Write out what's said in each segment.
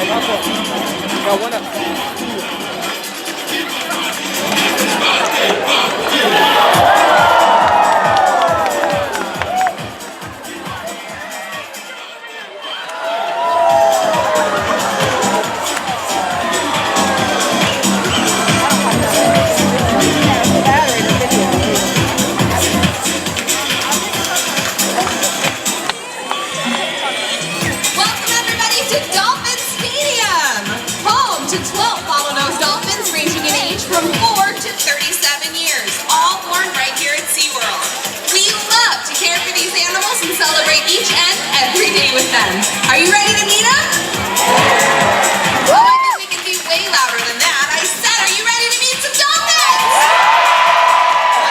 Got one up. Welcome everybody to Dolphin Stadium, home to 12 bottlenose dolphins ranging in age from 4 to 37 years, all born right here at SeaWorld. We love to care for these animals and celebrate each and every day with them. Are you ready to meet them? Oh, I think we can be way louder than that. I said, are you ready to meet some dolphins?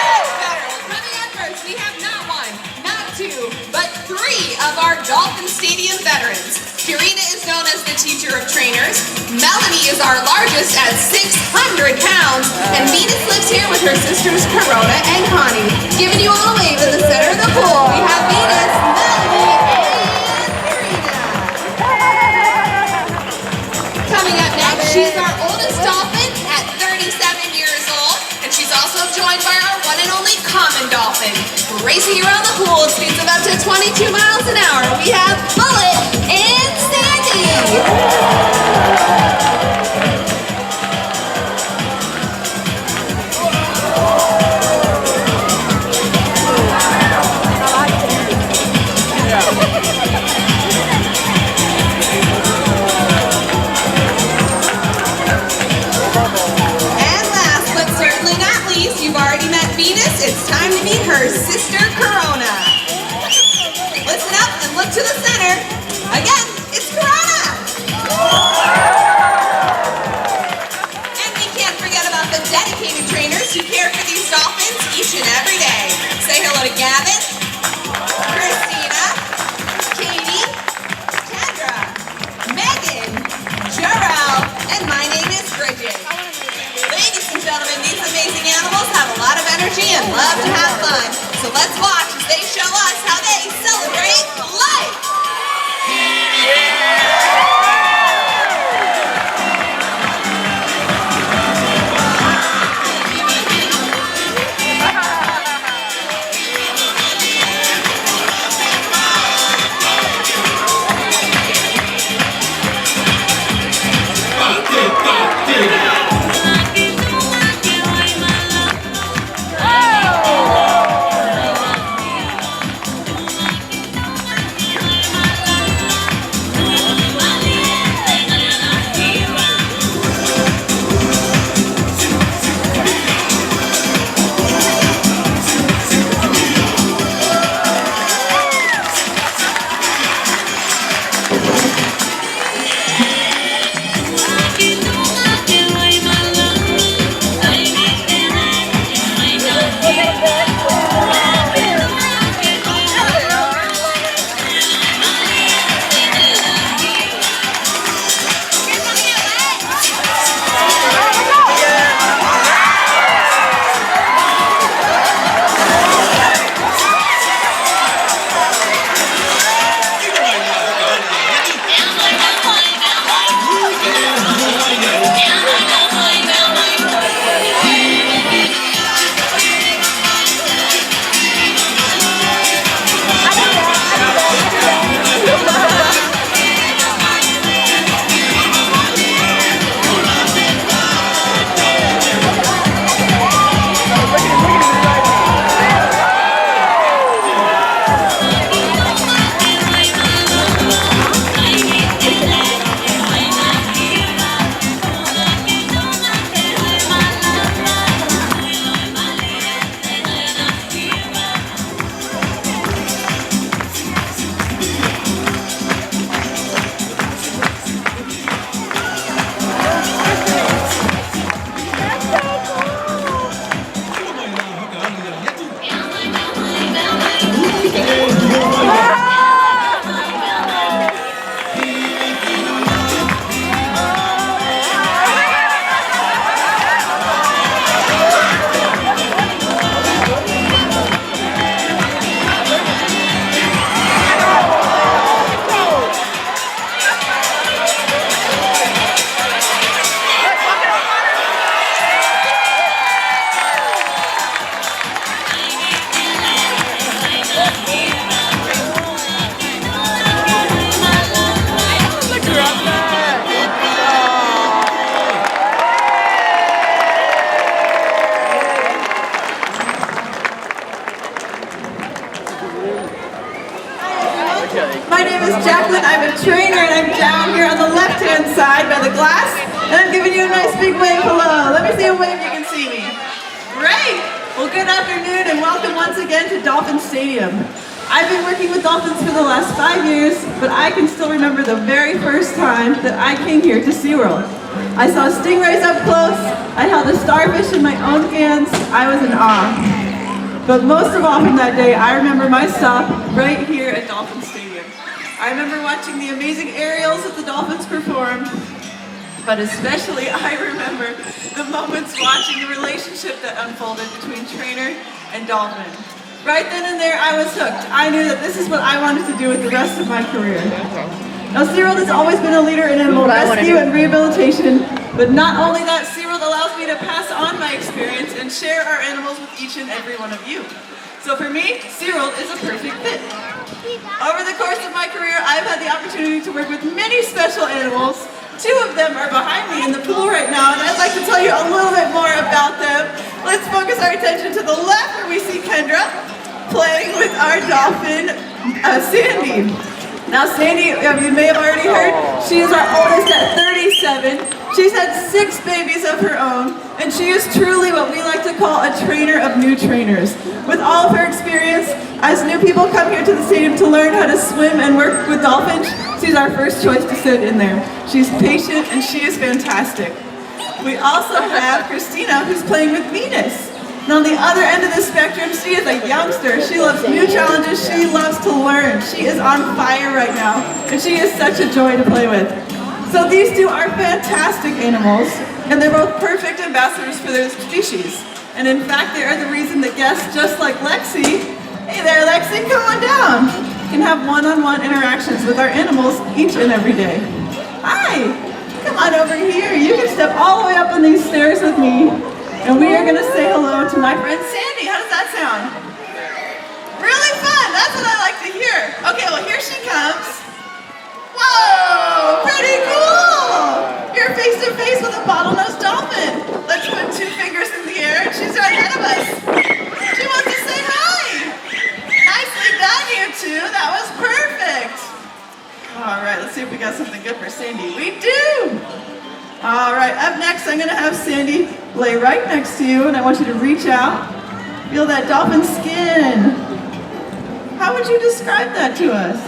That's better. Well, coming up first, we have not one, not two, but three of our Dolphin Stadium veterans. Purina is known as the teacher of trainers. Melanie is our largest at 600 pounds. And Venus lives here with her sisters Corona and Connie. Giving you all a wave in the center of the pool. We have Venus, Melanie, and Purina. Coming up next, she's our oldest dolphin at 37 years old. And she's also joined by our one and only common dolphin. Racing around the pool at speeds of up to 22 miles an hour. We have Bullet and Sandy. And last but certainly not least, you've already met Venus. It's time to meet her sister Corona. Listen up and look to the center. Again, it's Corona. And we can't forget about the dedicated trainers who care for these dolphins each and every day. Say hello to Gavin, Christina, Katie, Kendra, Megan, Jarrell, and my name is Bridget. Ladies and gentlemen, these amazing animals have a lot of energy and love to have fun. So let's watch as they show us how they celebrate life. left-hand side by the glass, and I'm giving you a nice big wave hello. Let me see a wave you can see me. Great! Well, good afternoon and welcome once again to Dolphin Stadium. I've been working with dolphins for the last 5 years, but I can still remember the very first time that I came here to SeaWorld. I saw stingrays up close, I held a starfish in my own hands, I was in awe. But most of all from that day, I remember my stop right here at Dolphin Stadium. I remember watching the amazing aerials that the dolphins performed, but especially I remember the moments watching the relationship that unfolded between trainer and dolphin. Right then and there, I was hooked. I knew that this is what I wanted to do with the rest of my career. Now, SeaWorld has always been a leader in animal rescue and rehabilitation, but not only that, SeaWorld allows me to pass on my experience and share our animals with each and every one of you. So for me, SeaWorld is a perfect fit. Over the course of my career, I've had the opportunity to work with many special animals. 2 of them are behind me in the pool right now, and I'd like to tell you a little bit more about them. Let's focus our attention to the left where we see Kendra playing with our dolphin, Sandy. Now Sandy, you may have already heard, she is our oldest at 37. She's had 6 babies of her own, and she is truly what we like to call a trainer of new trainers. With all of her experience, as new people come here to the stadium to learn how to swim and work with dolphins, she's our first choice to sit in there. She's patient and she is fantastic. We also have Christina, who's playing with Venus. And on the other end of the spectrum, she is a youngster. She loves new challenges. She loves to learn. She is on fire right now, and she is such a joy to play with. So these 2 are fantastic animals, and they're both perfect ambassadors for their species. And in fact, they are the reason that guests just like Lexi, hey there Lexi, come on down, can have one-on-one interactions with our animals each and every day. Hi, come on over here. You can step all the way up on these stairs with me. And we are going to say hello to my friend Sandy. How does that sound? Really fun. That's what I like to hear. Okay, well here she comes. Whoa, pretty cool. You're face to face with a bottlenose dolphin. Let's put 2 fingers in the air and she's right ahead of us. She wants to say hi. Nicely done, you 2. That was perfect. All right, let's see if we got something good for Sandy. We do. All right, up next, I'm going to have Sandy lay right next to you, and I want you to reach out, feel that dolphin skin. How would you describe that to us?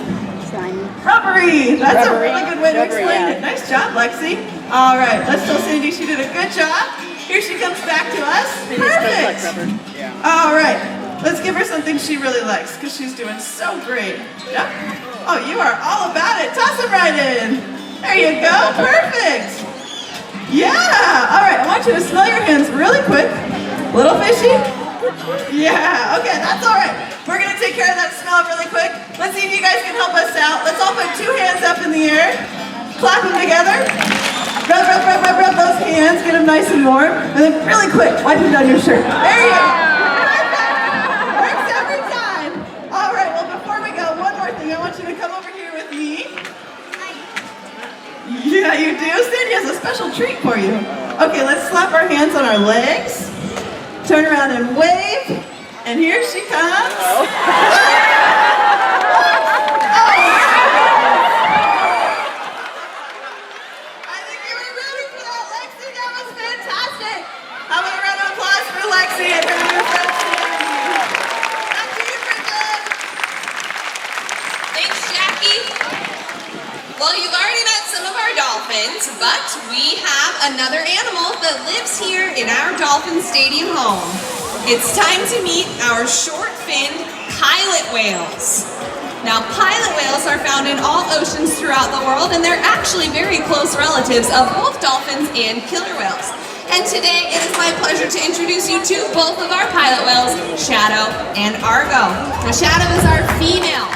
Slimy. Rubbery. That's a really good way to Rubbery, explain yeah. it. Nice job, Lexi. All right, let's tell Sandy she did a good job. Here she comes back to us. It is Perfect. like rubber. Yeah. All right, let's give her something she really likes, because she's doing so great. Yeah. Oh, you are all about it. Toss it right in. There you go. Perfect. Yeah! All right, I want you to smell your hands really quick. Little fishy? Yeah, okay, that's all right. We're going to take care of that smell really quick. Let's see if you guys can help us out. Let's all put 2 hands up in the air. Clap them together. Rub, rub, rub, rub, rub those hands. Get them nice and warm. And then really quick, wipe them down your shirt. There you go. Works every time. All right, well, before we go, one more thing. I want you to come over here with me. Yeah, you do? Sandy has a special treat for you. Okay, let's slap our hands on our legs. Turn around and wave. And here she comes. Oh. I think you were ready for that, Lexi. That was fantastic. How about a round of applause for Lexi and her new friend Sandy? Back to you, Bridget. Thanks, Jackie. Well, you've already met some of our dolphins, but we have another animal that lives here in our Dolphin Stadium home. It's time to meet our short-finned pilot whales. Now, pilot whales are found in all oceans throughout the world, and they're actually very close relatives of both dolphins and killer whales. And today, it is my pleasure to introduce you to both of our pilot whales, Shadow and Argo. Now, Shadow is our female.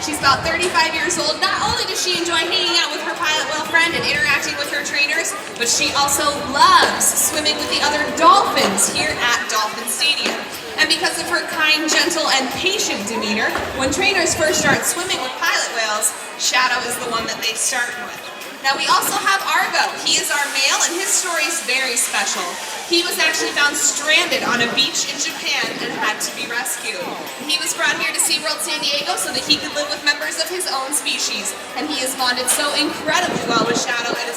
She's about 35 years old. Not only does she enjoy hanging out with her pilot whale friend and interacting with her trainers, but she also loves swimming with the other dolphins here at Dolphin Stadium. And because of her kind, gentle, and patient demeanor, when trainers first start swimming with pilot whales, Shadow is the one that they start with. Now we also have Argo. He is our male, and his story is very special. He was actually found stranded on a beach in Japan and had to be rescued. He was brought here to SeaWorld San Diego so that he could live with members of his own species, and he has bonded so incredibly well with Shadow and is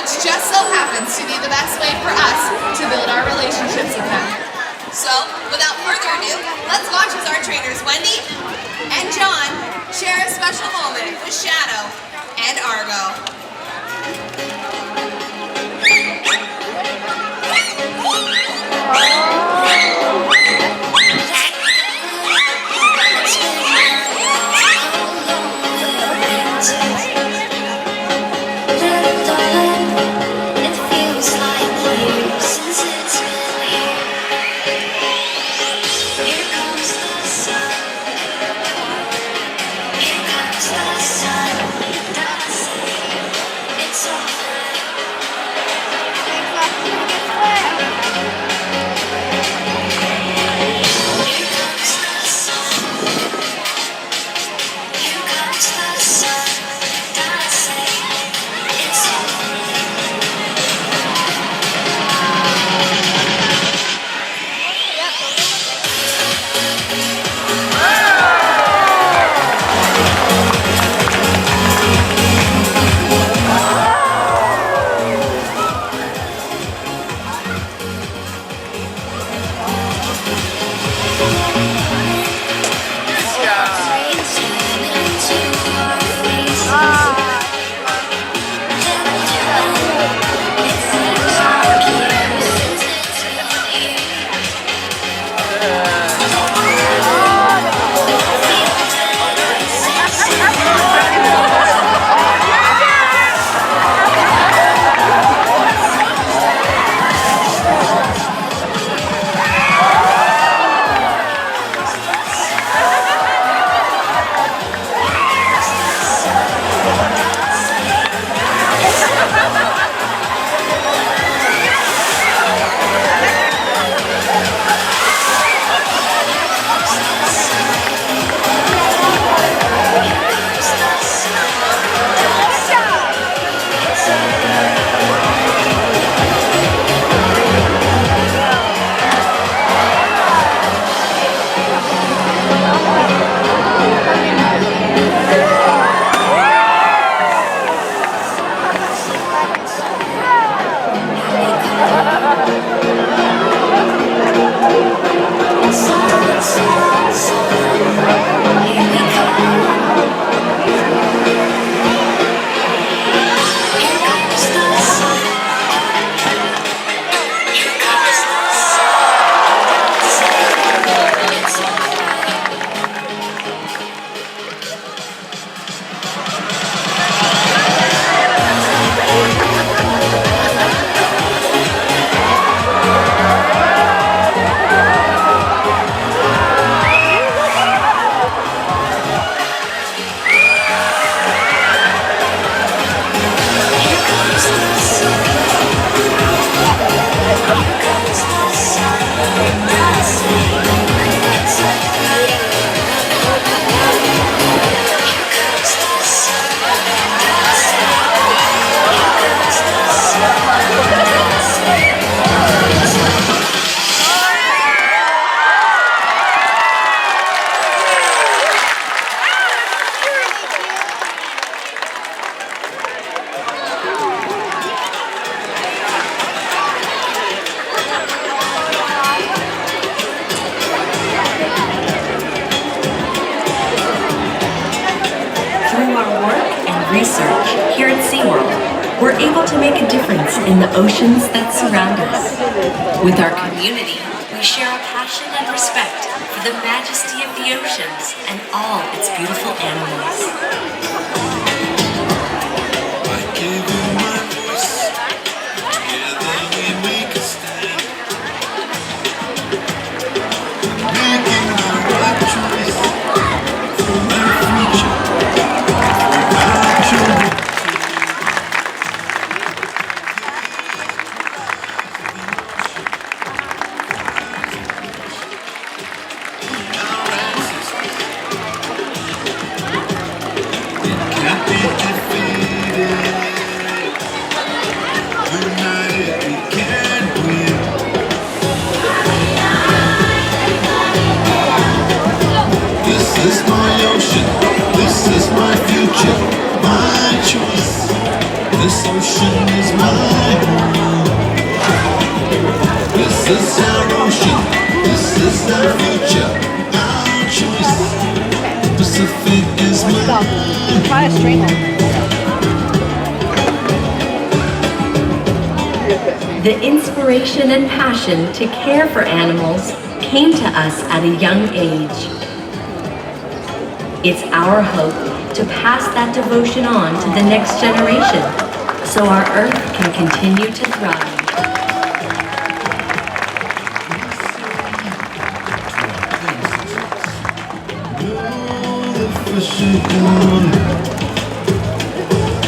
which just so happens to be the best way for us to build our relationships with them. So, without further ado, let's watch as our trainers Wendy and John share a special moment with Shadow and Argo. research here at SeaWorld, we're able to make a difference in the oceans that surround us. With our community, we share a passion and respect for the majesty of the oceans and all its beautiful animals. I give you my voice. Together we make a stand. Making the right choice for my future, for my children. This is our ocean, this is our future, our choice. Pacific is mine. Try a strainer. The inspiration and passion to care for animals came to us at a young age. It's our hope to pass that devotion on to the next generation so our Earth can continue to thrive.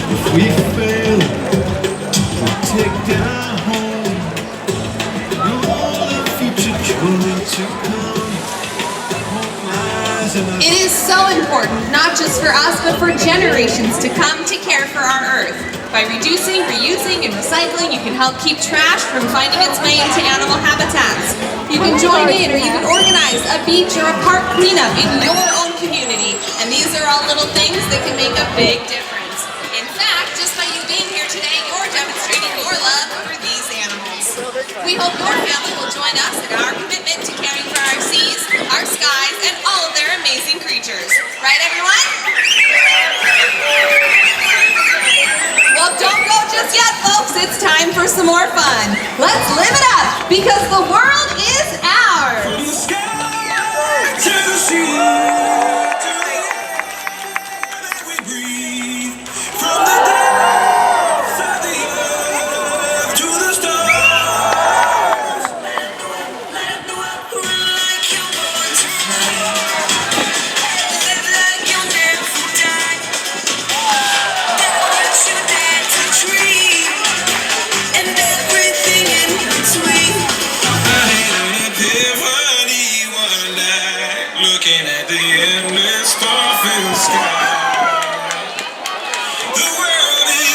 If we fail to protect our home, all the future children to come, hope lies in us. It is so important, not just for us, but for generations to come to care for our Earth. By reducing, reusing, and recycling, you can help keep trash from finding its way into animal habitats. You can join in or you can organize a beach or a park cleanup in your own community. And these are all little things that can make a big difference. In fact, just by you being here today, you're demonstrating your love for these animals. We hope your family will join us in our commitment to caring for our seas, our skies, and all of their amazing creatures. Right, everyone? Well, don't go just yet, folks. It's time for some more fun. Let's live it up, because the world is ours. From the sky to the sea, to the air that we breathe, from the depths of the earth to the stars. Run like you're born to fly, live like you'll never die. What you dare to dream, and everything in between. Epiphany one night, looking at the endless dolphin sky. The world is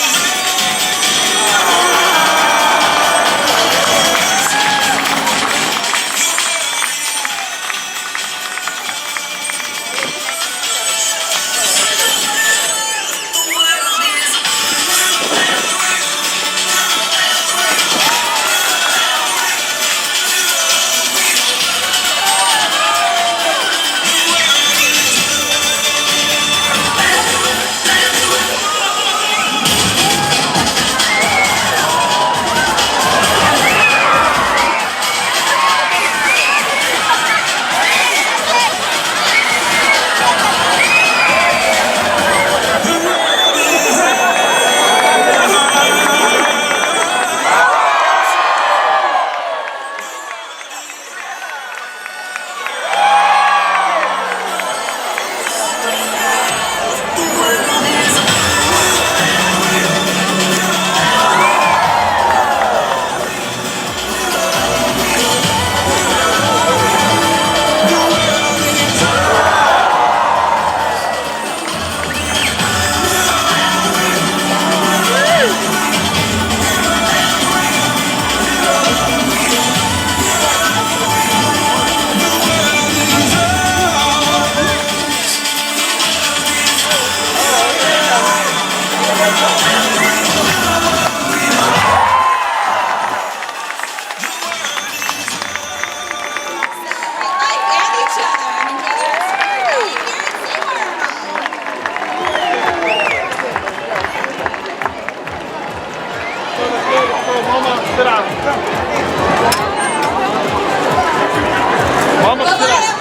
Mama, sit down. Bye-bye,